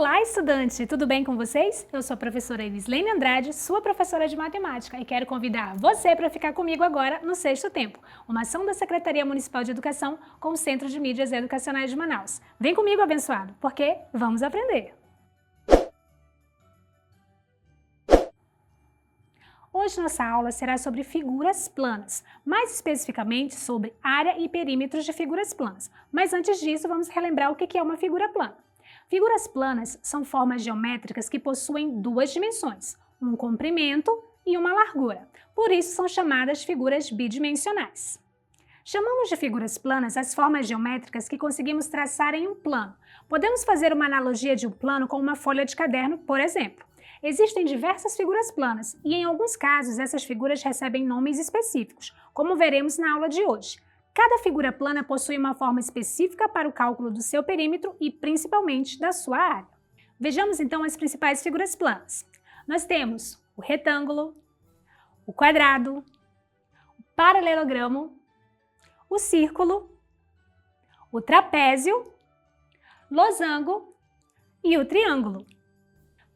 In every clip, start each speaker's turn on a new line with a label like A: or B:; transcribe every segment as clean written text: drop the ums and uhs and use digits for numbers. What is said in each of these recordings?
A: Olá, estudante! Tudo bem com vocês? Eu sou a professora Elislene Andrade, sua professora de matemática, e quero convidar você para ficar comigo agora no Sexto Tempo, uma ação da Secretaria Municipal de Educação com o Centro de Mídias Educacionais de Manaus. Vem comigo, abençoado, porque vamos aprender! Hoje nossa aula será sobre figuras planas, mais especificamente sobre área e perímetros de figuras planas. Mas antes disso, vamos relembrar o que é uma figura plana. Figuras planas são formas geométricas que possuem duas dimensões, um comprimento e uma largura. Por isso são chamadas figuras bidimensionais. Chamamos de figuras planas as formas geométricas que conseguimos traçar em um plano. Podemos fazer uma analogia de um plano com uma folha de caderno, por exemplo. Existem diversas figuras planas e, em alguns casos, essas figuras recebem nomes específicos, como veremos na aula de hoje. Cada figura plana possui uma forma específica para o cálculo do seu perímetro e, principalmente, da sua área. Vejamos, então, as principais figuras planas. Nós temos o retângulo, o quadrado, o paralelogramo, o círculo, o trapézio, losango e o triângulo.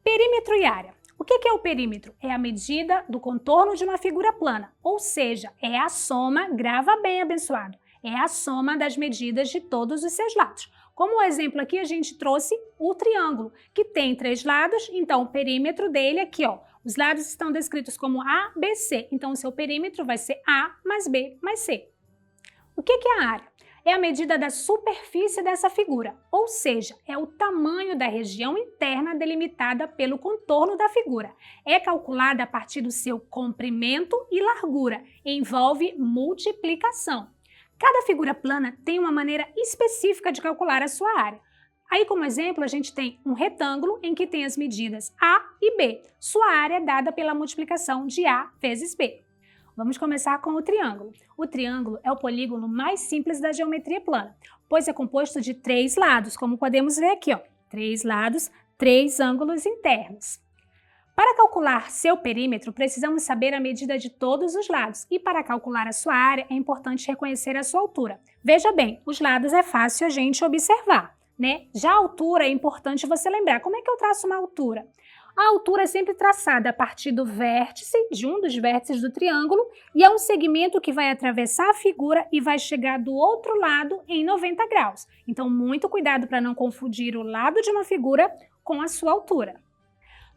A: Perímetro e área. O que é o perímetro? É a medida do contorno de uma figura plana, ou seja, é a soma, grava bem, abençoado, é a soma das medidas de todos os seus lados. Como exemplo aqui, a gente trouxe o triângulo, que tem 3 lados, então o perímetro dele aqui, ó, os lados estão descritos como A, B, C, então o seu perímetro vai ser A mais B mais C. O que é a área? É a medida da superfície dessa figura, ou seja, é o tamanho da região interna delimitada pelo contorno da figura. É calculada a partir do seu comprimento e largura, envolve multiplicação. Cada figura plana tem uma maneira específica de calcular a sua área. Aí, como exemplo, a gente tem um retângulo em que tem as medidas A e B. Sua área é dada pela multiplicação de A vezes B. Vamos começar com o triângulo. O triângulo é o polígono mais simples da geometria plana, pois é composto de 3 lados, como podemos ver aqui, ó. 3 lados, 3 ângulos internos. Para calcular seu perímetro, precisamos saber a medida de todos os lados, e para calcular a sua área é importante reconhecer a sua altura. Veja bem, os lados é fácil a gente observar, né? Já a altura é importante você lembrar. Como é que eu traço uma altura? A altura é sempre traçada a partir do vértice, de um dos vértices do triângulo, e é um segmento que vai atravessar a figura e vai chegar do outro lado em 90 graus. Então, muito cuidado para não confundir o lado de uma figura com a sua altura.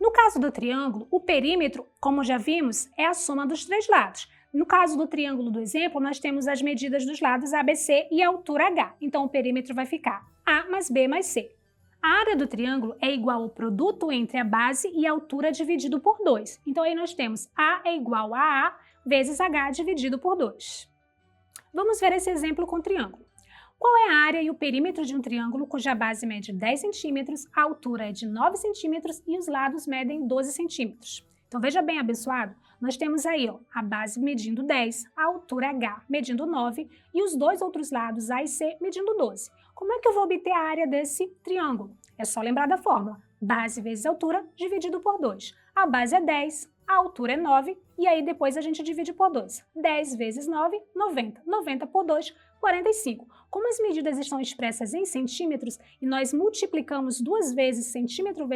A: No caso do triângulo, o perímetro, como já vimos, é a soma dos 3 lados. No caso do triângulo do exemplo, nós temos as medidas dos lados ABC e a altura H. Então, o perímetro vai ficar A mais B mais C. A área do triângulo é igual ao produto entre a base e a altura dividido por 2. Então, aí nós temos A é igual a A vezes H dividido por 2. Vamos ver esse exemplo com triângulo. Qual é a área e o perímetro de um triângulo cuja base mede 10 centímetros, a altura é de 9 centímetros e os lados medem 12 centímetros? Então, veja bem, abençoado, nós temos aí, ó, a base medindo 10, a altura H medindo 9 e os dois outros lados A e C medindo 12. Como é que eu vou obter a área desse triângulo? É só lembrar da fórmula, base vezes altura dividido por 2. A base é 10, a altura é 9 e aí depois a gente divide por 2. 10 vezes 9, 90. 90 por 2, 45. Como as medidas estão expressas em centímetros e nós multiplicamos 2 vezes centímetro,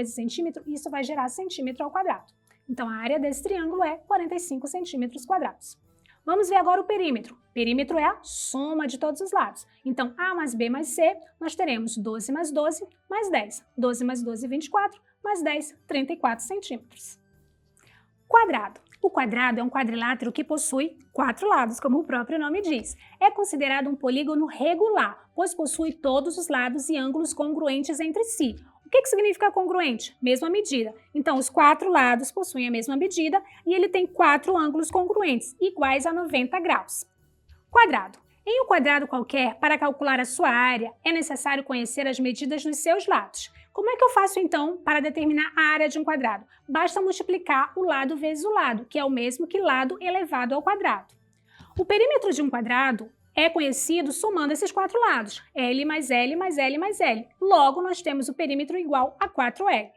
A: isso vai gerar centímetro ao quadrado. Então, a área desse triângulo é 45 centímetros quadrados. Vamos ver agora o perímetro. Perímetro é a soma de todos os lados. Então, A mais B mais C, nós teremos 12 mais 12 mais 10. 12 mais 12, 24, mais 10, 34 centímetros. Quadrado. O quadrado é um quadrilátero que possui 4 lados, como o próprio nome diz. É considerado um polígono regular, pois possui todos os lados e ângulos congruentes entre si. O que significa congruente? Mesma medida. Então, os 4 lados possuem a mesma medida e ele tem 4 ângulos congruentes, iguais a 90 graus. Quadrado. Em um quadrado qualquer, para calcular a sua área, é necessário conhecer as medidas dos seus lados. Como é que eu faço, então, para determinar a área de um quadrado? Basta multiplicar o lado vezes o lado, que é o mesmo que lado elevado ao quadrado. O perímetro de um quadrado é conhecido somando esses 4 lados, L mais L mais L mais L. Logo, nós temos o perímetro igual a 4L.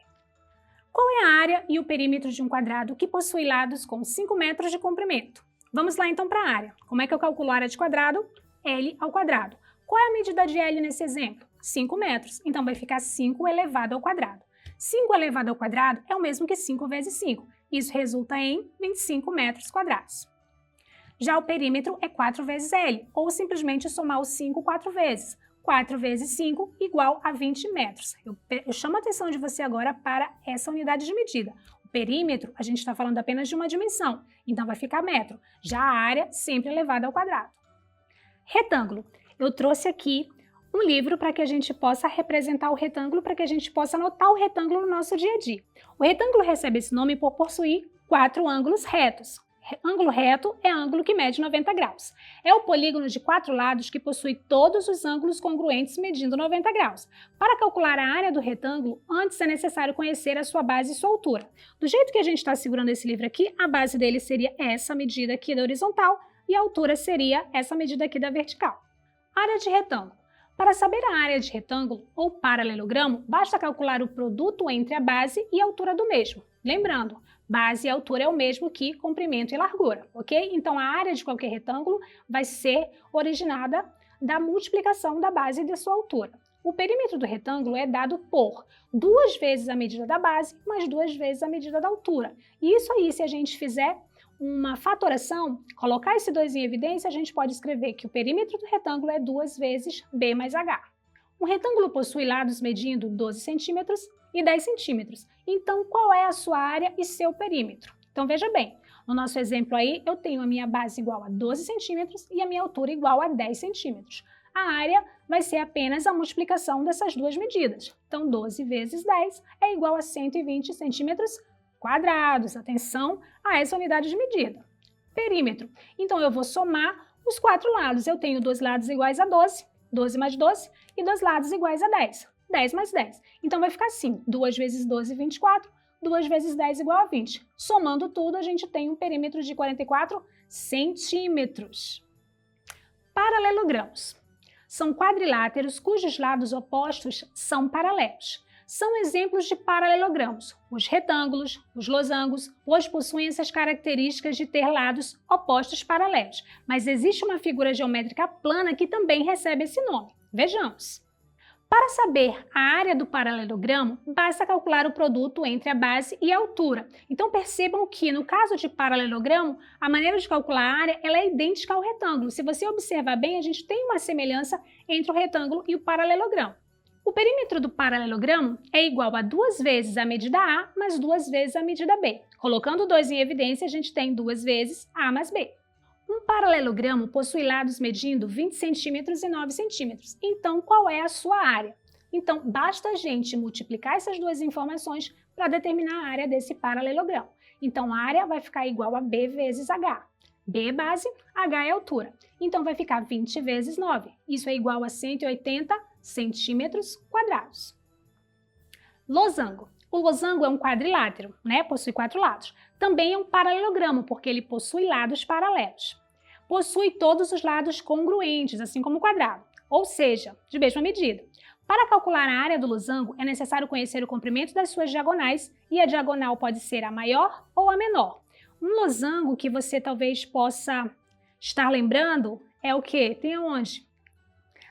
A: Qual é a área e o perímetro de um quadrado que possui lados com 5 metros de comprimento? Vamos lá, então, para a área. Como é que eu calculo a área de quadrado? L ao quadrado. Qual é a medida de L nesse exemplo? 5 metros. Então, vai ficar 5 elevado ao quadrado. 5 elevado ao quadrado é o mesmo que 5 vezes 5. Isso resulta em 25 metros quadrados. Já o perímetro é 4 vezes L, ou simplesmente somar os 5 4 vezes. 4 vezes 5 igual a 20 metros. Eu chamo a atenção de você agora para essa unidade de medida. O perímetro, a gente está falando apenas de uma dimensão, então vai ficar metro. Já a área, sempre elevada ao quadrado. Retângulo. Eu trouxe aqui um livro para que a gente possa representar o retângulo, para que a gente possa anotar o retângulo no nosso dia a dia. O retângulo recebe esse nome por possuir 4 ângulos retos. Ângulo reto é ângulo que mede 90 graus. É o polígono de 4 lados que possui todos os ângulos congruentes medindo 90 graus. Para calcular a área do retângulo, antes é necessário conhecer a sua base e sua altura. Do jeito que a gente está segurando esse livro aqui, a base dele seria essa medida aqui da horizontal e a altura seria essa medida aqui da vertical. Área de retângulo. Para saber a área de retângulo ou paralelogramo, basta calcular o produto entre a base e a altura do mesmo. Lembrando, base e altura é o mesmo que comprimento e largura, ok? Então, a área de qualquer retângulo vai ser originada da multiplicação da base e da sua altura. O perímetro do retângulo é dado por 2 vezes a medida da base mais 2 vezes a medida da altura. E isso aí, se a gente fizer uma fatoração, colocar esse 2 em evidência, a gente pode escrever que o perímetro do retângulo é 2 vezes b mais h. Um retângulo possui lados medindo 12 centímetros e 10 centímetros. Então, qual é a sua área e seu perímetro? Então, veja bem, no nosso exemplo aí, eu tenho a minha base igual a 12 centímetros e a minha altura igual a 10 centímetros. A área vai ser apenas a multiplicação dessas duas medidas. Então, 12 vezes 10 é igual a 120 centímetros quadrados. Atenção a essa unidade de medida. Perímetro. Então, eu vou somar os 4 lados. Eu tenho 2 lados iguais a 12, 12 mais 12, e 2 lados iguais a 10, 10 mais 10. Então, vai ficar assim, 2 vezes 12, 24, 2 vezes 10 igual a 20. Somando tudo, a gente tem um perímetro de 44 centímetros. Paralelogramos. São quadriláteros cujos lados opostos são paralelos. São exemplos de paralelogramos. Os retângulos, os losangos, hoje possuem essas características de ter lados opostos paralelos. Mas existe uma figura geométrica plana que também recebe esse nome. Vejamos. Para saber a área do paralelogramo, basta calcular o produto entre a base e a altura. Então percebam que, no caso de paralelogramo, a maneira de calcular a área ela é idêntica ao retângulo. Se você observar bem, a gente tem uma semelhança entre o retângulo e o paralelogramo. O perímetro do paralelogramo é igual a 2 vezes a medida A mais 2 vezes a medida B. Colocando 2 em evidência, a gente tem 2 vezes A mais B. Um paralelogramo possui lados medindo 20 centímetros e 9 centímetros. Então, qual é a sua área? Então, basta a gente multiplicar essas duas informações para determinar a área desse paralelogramo. Então, a área vai ficar igual a B vezes H. B é base, H é altura. Então, vai ficar 20 vezes 9. Isso é igual a 180 centímetros quadrados. Losango. O losango é um quadrilátero, né? Possui 4 lados. Também é um paralelogramo, porque ele possui lados paralelos. Possui todos os lados congruentes, assim como o quadrado, ou seja, de mesma medida. Para calcular a área do losango, é necessário conhecer o comprimento das suas diagonais, e a diagonal pode ser a maior ou a menor. Um losango que você talvez possa estar lembrando é o quê? Tem onde?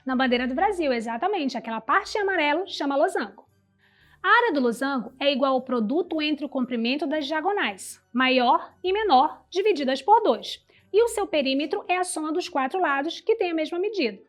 A: Na bandeira do Brasil, exatamente. Aquela parte em amarelo chama losango. A área do losango é igual ao produto entre o comprimento das diagonais, maior e menor, divididas por 2. E o seu perímetro é a soma dos 4 lados, que tem a mesma medida.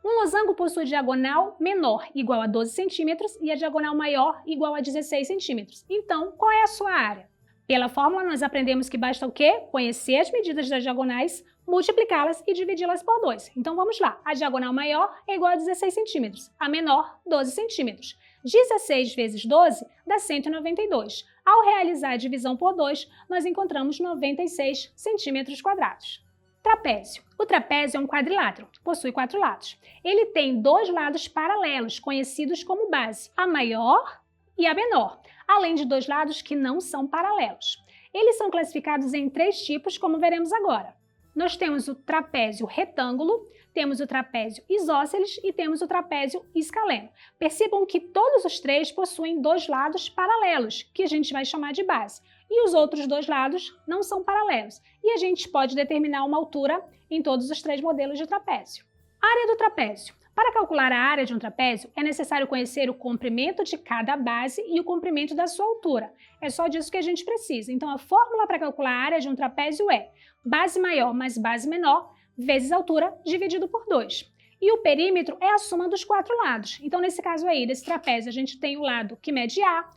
A: Um losango possui diagonal menor igual a 12 centímetros e a diagonal maior igual a 16 centímetros. Então, qual é a sua área? Pela fórmula, nós aprendemos que basta o quê? Conhecer as medidas das diagonais, multiplicá-las e dividi-las por 2. Então, vamos lá. A diagonal maior é igual a 16 centímetros, a menor, 12 centímetros. 16 vezes 12 dá 192. Ao realizar a divisão por 2, nós encontramos 96 centímetros quadrados. Trapézio. O trapézio é um quadrilátero, possui 4 lados. Ele tem 2 lados paralelos, conhecidos como base, a maior e a menor, além de 2 lados que não são paralelos. Eles são classificados em 3 tipos, como veremos agora. Nós temos o trapézio retângulo, temos o trapézio isósceles e temos o trapézio escaleno. Percebam que todos os 3 possuem 2 lados paralelos, que a gente vai chamar de base, e os outros 2 lados não são paralelos. E a gente pode determinar uma altura em todos os 3 modelos de trapézio. Área do trapézio. Para calcular a área de um trapézio, é necessário conhecer o comprimento de cada base e o comprimento da sua altura. É só disso que a gente precisa. Então, a fórmula para calcular a área de um trapézio é base maior mais base menor vezes altura dividido por 2. E o perímetro é a soma dos 4 lados. Então, nesse caso aí, desse trapézio, a gente tem o lado que mede A,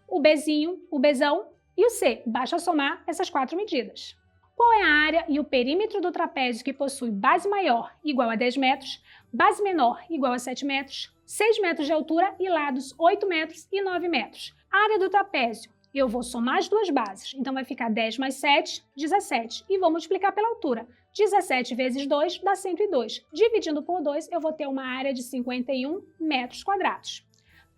A: o Bzinho, o Bzão e o C. Basta somar essas 4 medidas. Qual é a área e o perímetro do trapézio que possui base maior igual a 10 metros, base menor igual a 7 metros, 6 metros de altura e lados 8 metros e 9 metros? A área do trapézio, eu vou somar as duas bases, então vai ficar 10 mais 7, 17, e vou multiplicar pela altura. 17 vezes 2 dá 102. Dividindo por 2, eu vou ter uma área de 51 metros quadrados.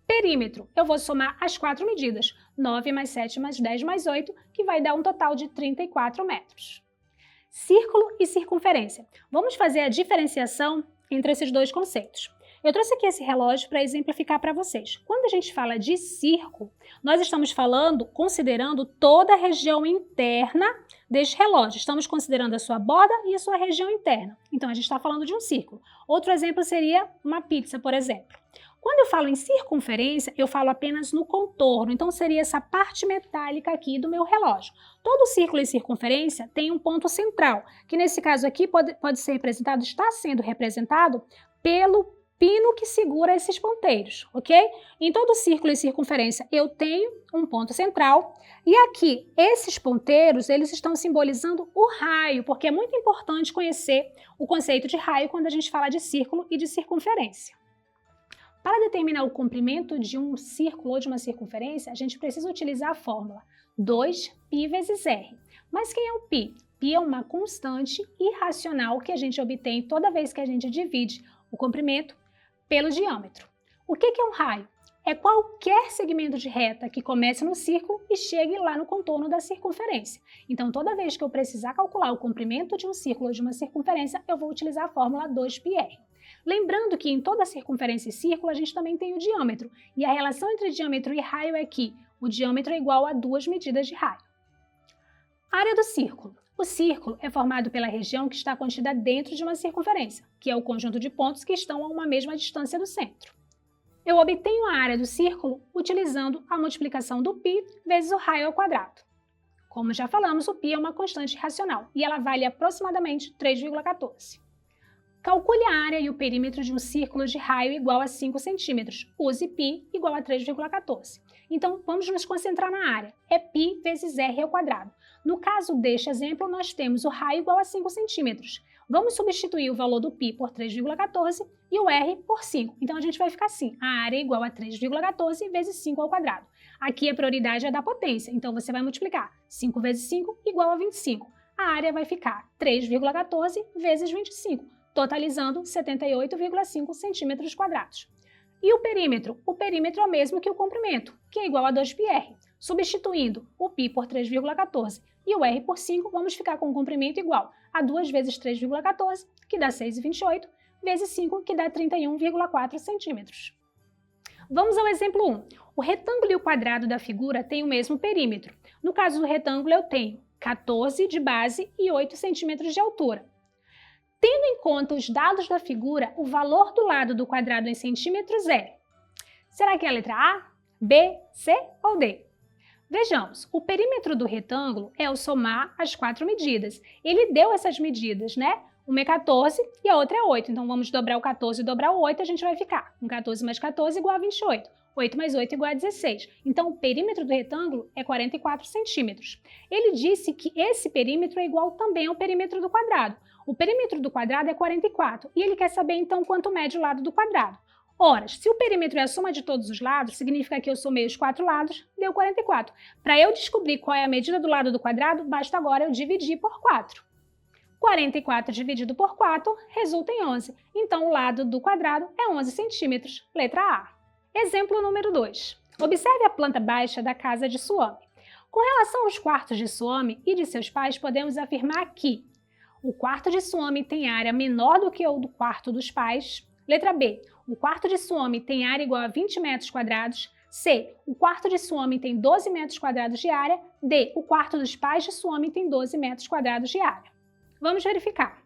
A: Perímetro, eu vou somar as 4 medidas, 9 mais 7 mais 10 mais 8, que vai dar um total de 34 metros. Círculo e circunferência. Vamos fazer a diferenciação entre esses dois conceitos. Eu trouxe aqui esse relógio para exemplificar para vocês. Quando a gente fala de círculo, nós estamos considerando toda a região interna deste relógio. Estamos considerando a sua borda e a sua região interna. Então, a gente está falando de um círculo. Outro exemplo seria uma pizza, por exemplo. Quando eu falo em circunferência, eu falo apenas no contorno, então seria essa parte metálica aqui do meu relógio. Todo círculo e circunferência tem um ponto central, que nesse caso aqui pode ser representado, está sendo representado pelo pino que segura esses ponteiros, ok? Em todo círculo e circunferência eu tenho um ponto central e aqui esses ponteiros eles estão simbolizando o raio, porque é muito importante conhecer o conceito de raio quando a gente fala de círculo e de circunferência. Para determinar o comprimento de um círculo ou de uma circunferência, a gente precisa utilizar a fórmula 2π vezes r. Mas quem é o π? Π é uma constante irracional que a gente obtém toda vez que a gente divide o comprimento pelo diâmetro. O que é um raio? É qualquer segmento de reta que comece no círculo e chegue lá no contorno da circunferência. Então, toda vez que eu precisar calcular o comprimento de um círculo ou de uma circunferência, eu vou utilizar a fórmula 2πr. Lembrando que em toda circunferência e círculo a gente também tem o diâmetro, e a relação entre diâmetro e raio é que o diâmetro é igual a 2 medidas de raio. Área do círculo. O círculo é formado pela região que está contida dentro de uma circunferência, que é o conjunto de pontos que estão a uma mesma distância do centro. Eu obtenho a área do círculo utilizando a multiplicação do π vezes o raio ao quadrado. Como já falamos, o π é uma constante racional, e ela vale aproximadamente 3,14. Calcule a área e o perímetro de um círculo de raio igual a 5 centímetros. Use π igual a 3,14. Então, vamos nos concentrar na área. É π vezes r ao quadrado. No caso deste exemplo, nós temos o raio igual a 5 centímetros. Vamos substituir o valor do π por 3,14 e o r por 5. Então, a gente vai ficar assim. A área é igual a 3,14 vezes 5 ao quadrado. Aqui a prioridade é da potência. Então, você vai multiplicar 5 vezes 5 igual a 25. A área vai ficar 3,14 vezes 25. Totalizando 78,5 centímetros quadrados. E o perímetro? O perímetro é o mesmo que o comprimento, que é igual a 2πr. Substituindo o π por 3,14 e o r por 5, vamos ficar com o comprimento igual a 2 vezes 3,14, que dá 6,28, vezes 5, que dá 31,4 centímetros. Vamos ao exemplo 1. O retângulo e o quadrado da figura têm o mesmo perímetro. No caso do retângulo, eu tenho 14 de base e 8 centímetros de altura. Tendo em conta os dados da figura, o valor do lado do quadrado em centímetros é... Será que é a letra A, B, C ou D? Vejamos, o perímetro do retângulo é o somar as 4 medidas. Ele deu essas medidas, né? Uma é 14 e a outra é 8. Então, vamos dobrar o 14 e dobrar o 8, a gente vai ficar com 14 mais 14 igual a 28. 8 mais 8 igual a 16. Então, o perímetro do retângulo é 44 centímetros. Ele disse que esse perímetro é igual também ao perímetro do quadrado. O perímetro do quadrado é 44 e ele quer saber, então, quanto mede o lado do quadrado. Ora, se o perímetro é a soma de todos os lados, significa que eu somei os 4 lados, deu 44. Para eu descobrir qual é a medida do lado do quadrado, basta agora eu dividir por 4. 44 dividido por 4 resulta em 11. Então, o lado do quadrado é 11 centímetros, letra A. Exemplo número 2. Observe a planta baixa da casa de Suame. Com relação aos quartos de Suame e de seus pais, podemos afirmar que o quarto de Suame tem área menor do que o do quarto dos pais. Letra B. O quarto de Suame tem área igual a 20 metros quadrados. C. O quarto de Suame tem 12 metros quadrados de área. D. O quarto dos pais de Suame tem 12 metros quadrados de área. Vamos verificar.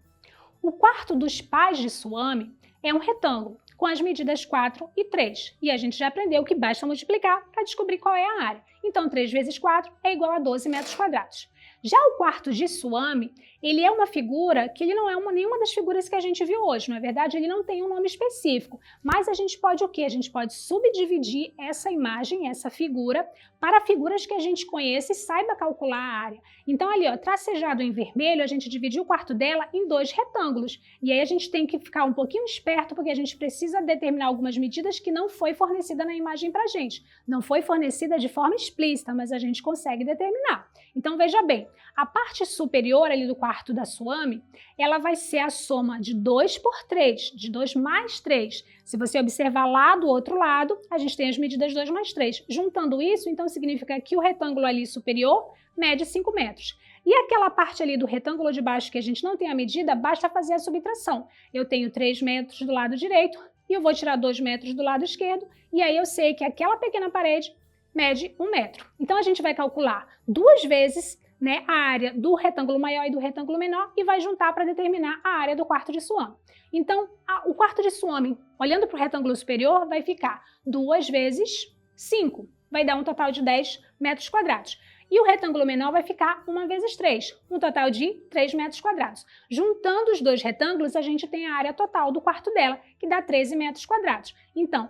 A: O quarto dos pais de Suame é um retângulo. com as medidas 4 e 3. E a gente já aprendeu que basta multiplicar para descobrir qual é a área. Então, 3 vezes 4 é igual a 12 metros quadrados. Já o quarto de Swami, ele é uma figura que ele não é nenhuma das figuras que a gente viu hoje, não é verdade? Ele não tem um nome específico, mas a gente pode o quê? A gente pode subdividir essa imagem, essa figura, para figuras que a gente conheça e saiba calcular a área. Então ali, ó, tracejado em vermelho, a gente dividiu o quarto dela em 2 retângulos. E aí a gente tem que ficar um pouquinho esperto, porque a gente precisa determinar algumas medidas que não foi fornecida na imagem pra gente. Não foi fornecida de forma explícita, mas a gente consegue determinar. Então veja bem, a parte superior ali do quarto da Swami, ela vai ser a soma de 2 por 3, de 2 mais 3. Se você observar lá do outro lado, a gente tem as medidas 2 mais 3. Juntando isso, então significa que o retângulo ali superior mede 5 metros. E aquela parte ali do retângulo de baixo que a gente não tem a medida, basta fazer a subtração. Eu tenho 3 metros do lado direito e eu vou tirar 2 metros do lado esquerdo, e aí eu sei que aquela pequena parede mede 1 metro. Então a gente vai calcular 2 vezes, né, a área do retângulo maior e do retângulo menor e vai juntar para determinar a área do quarto de Swami. Então, o quarto de Swami, olhando para o retângulo superior, vai ficar 2 vezes 5, vai dar um total de 10 metros quadrados. E o retângulo menor vai ficar 1 vezes 3, um total de 3 metros quadrados. Juntando os 2 retângulos, a gente tem a área total do quarto dela, que dá 13 metros quadrados. Então,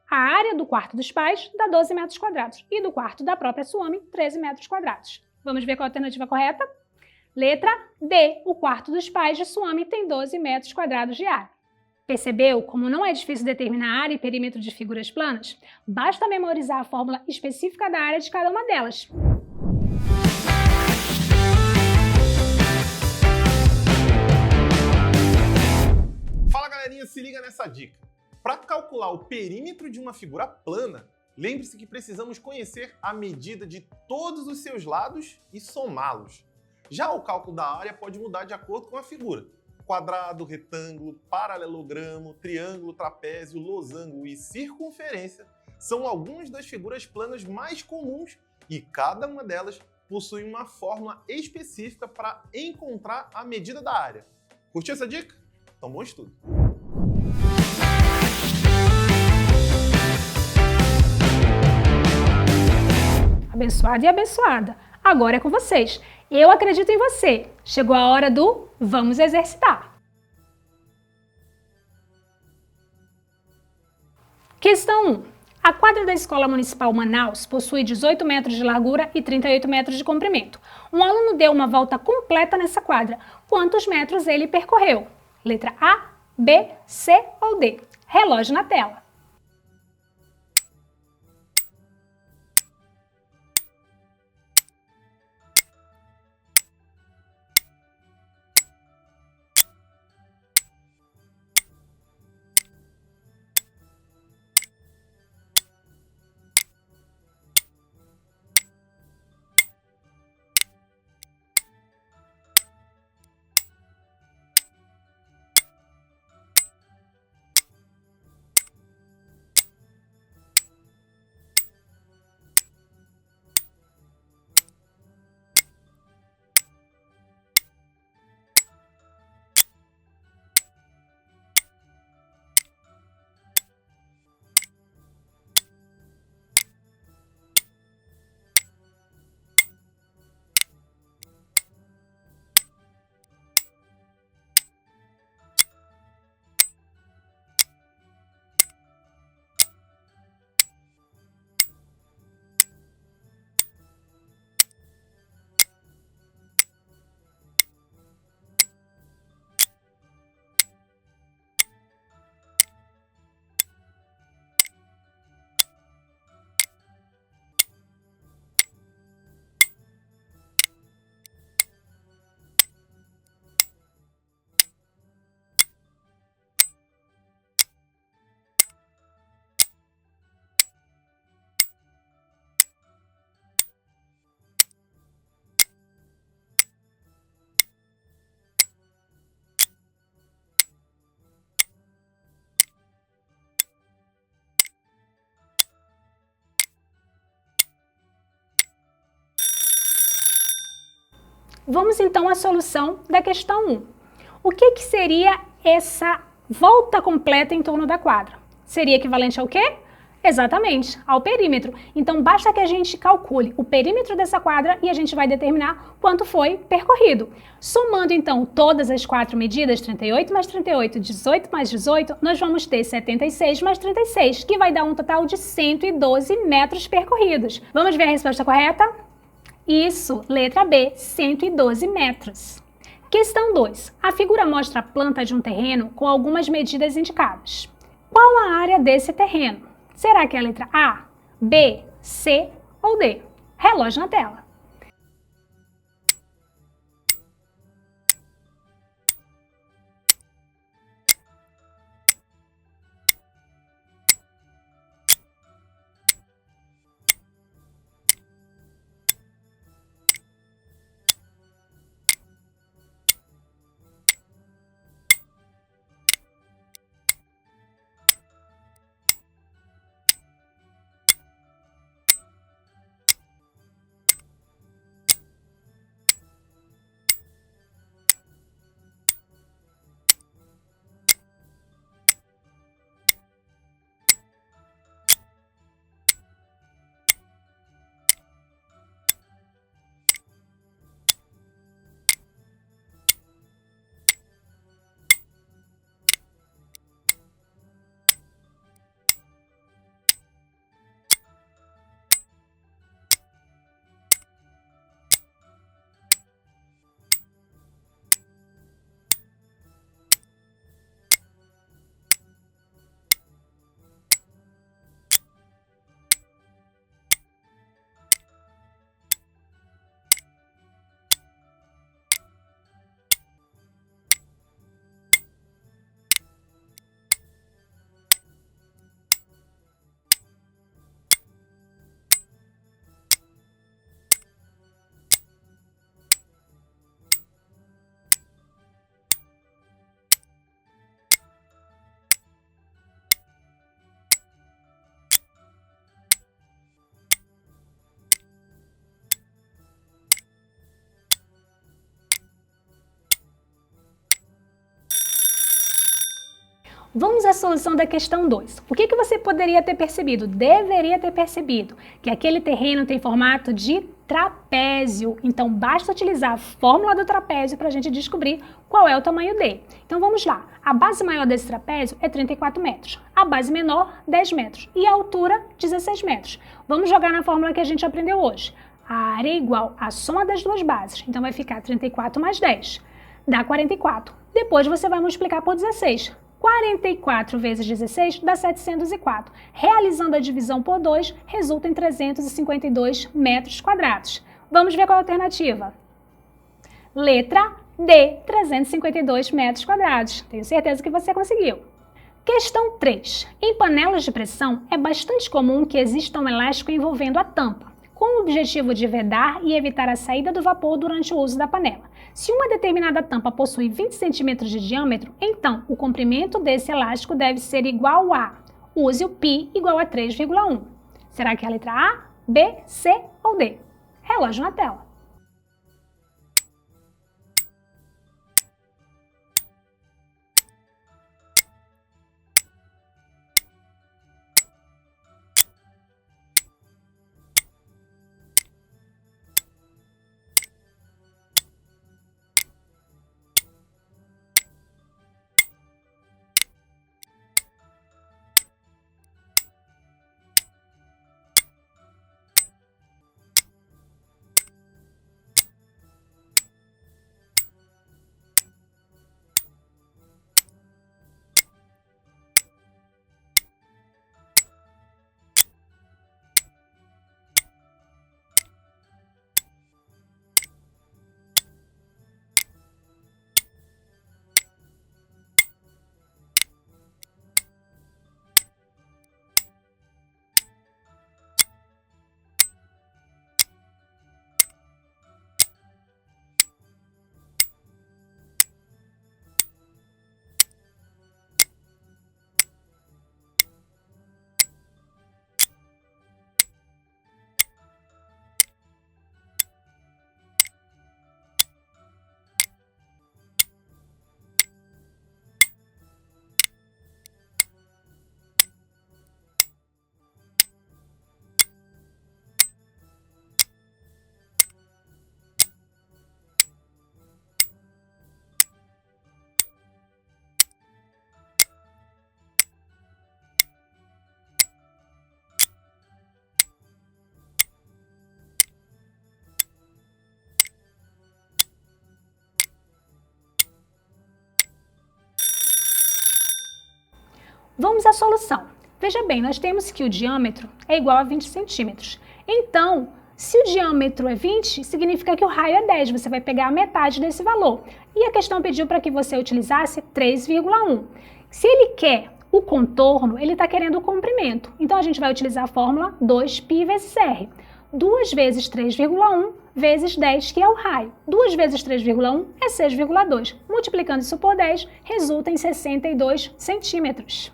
A: a área do quarto dos pais dá 12 metros quadrados e do quarto da própria Swami, 13 metros quadrados. Vamos ver qual a alternativa correta? Letra D. O quarto dos pais de Swami tem 12 metros quadrados de área. Percebeu como não é difícil determinar área e perímetro de figuras planas? Basta memorizar a fórmula específica da área de cada uma delas.
B: Fala galerinha, se liga nessa dica. Para calcular o perímetro de uma figura plana, lembre-se que precisamos conhecer a medida de todos os seus lados e somá-los. Já o cálculo da área pode mudar de acordo com a figura. Quadrado, retângulo, paralelogramo, triângulo, trapézio, losango e circunferência são algumas das figuras planas mais comuns e cada uma delas possui uma fórmula específica para encontrar a medida da área. Curtiu essa dica? Então bom estudo!
A: Abençoado e abençoada, agora é com vocês. Eu acredito em você. Chegou a hora do vamos exercitar. Questão 1. A quadra da Escola Municipal Manaus possui 18 metros de largura e 38 metros de comprimento. Um aluno deu uma volta completa nessa quadra. Quantos metros ele percorreu? Letra A, B, C ou D? Relógio na tela. Vamos então à solução da questão 1. O que seria essa volta completa em torno da quadra. Seria equivalente ao quê? Exatamente, ao perímetro. Então, basta que a gente calcule o perímetro dessa quadra e a gente vai determinar quanto foi percorrido. Somando, então, todas as 4 medidas, 38 mais 38, 18 mais 18, nós vamos ter 76 mais 36, que vai dar um total de 112 metros percorridos. Vamos ver a resposta correta? Isso, letra B, 112 metros. Questão 2. A figura mostra a planta de um terreno com algumas medidas indicadas. Qual a área desse terreno? Será que é a letra A, B, C ou D? Relógio na tela. Vamos à solução da questão 2. O que você poderia ter percebido? Deveria ter percebido que aquele terreno tem formato de trapézio. Então, basta utilizar a fórmula do trapézio para a gente descobrir qual é o tamanho dele. Então, vamos lá. A base maior desse trapézio é 34 metros. A base menor, 10 metros. E a altura, 16 metros. Vamos jogar na fórmula que a gente aprendeu hoje. A área é igual à soma das duas bases. Então, vai ficar 34 mais 10. Dá 44. Depois, você vai multiplicar por 16. 44 vezes 16 dá 704. Realizando a divisão por 2, resulta em 352 metros quadrados. Vamos ver qual é a alternativa. Letra D, 352 metros quadrados. Tenho certeza que você conseguiu. Questão 3. Em panelas de pressão, é bastante comum que exista um elástico envolvendo a tampa, com o objetivo de vedar e evitar a saída do vapor durante o uso da panela. Se uma determinada tampa possui 20 centímetros de diâmetro, então o comprimento desse elástico deve ser igual a, use o π igual a 3,1. Será que é a letra A, B, C ou D? Relógio na tela. Vamos à solução. Veja bem, nós temos que o diâmetro é igual a 20 centímetros. Então, se o diâmetro é 20, significa que o raio é 10. Você vai pegar a metade desse valor. E a questão pediu para que você utilizasse 3,1. Se ele quer o contorno, ele está querendo o comprimento. Então, a gente vai utilizar a fórmula 2π vezes r. 2 vezes 3,1 vezes 10, que é o raio. 2 vezes 3,1 é 6,2. Multiplicando isso por 10, resulta em 62 centímetros.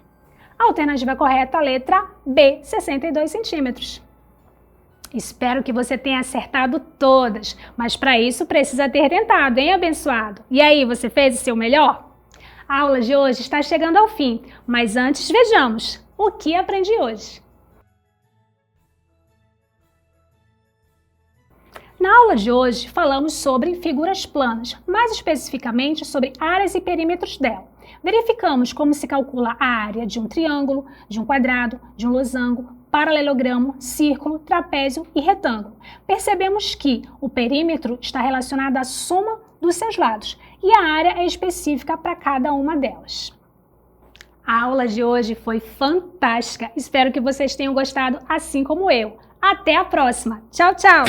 A: A alternativa correta, a letra B, 62 centímetros. Espero que você tenha acertado todas, mas para isso precisa ter tentado, hein, abençoado? E aí, você fez o seu melhor? A aula de hoje está chegando ao fim, mas antes vejamos o que aprendi hoje. Na aula de hoje, falamos sobre figuras planas, mais especificamente sobre áreas e perímetros dela. Verificamos como se calcula a área de um triângulo, de um quadrado, de um losango, paralelogramo, círculo, trapézio e retângulo. Percebemos que o perímetro está relacionado à soma dos seus lados e a área é específica para cada uma delas. A aula de hoje foi fantástica. Espero que vocês tenham gostado assim como eu. Até a próxima. Tchau, tchau!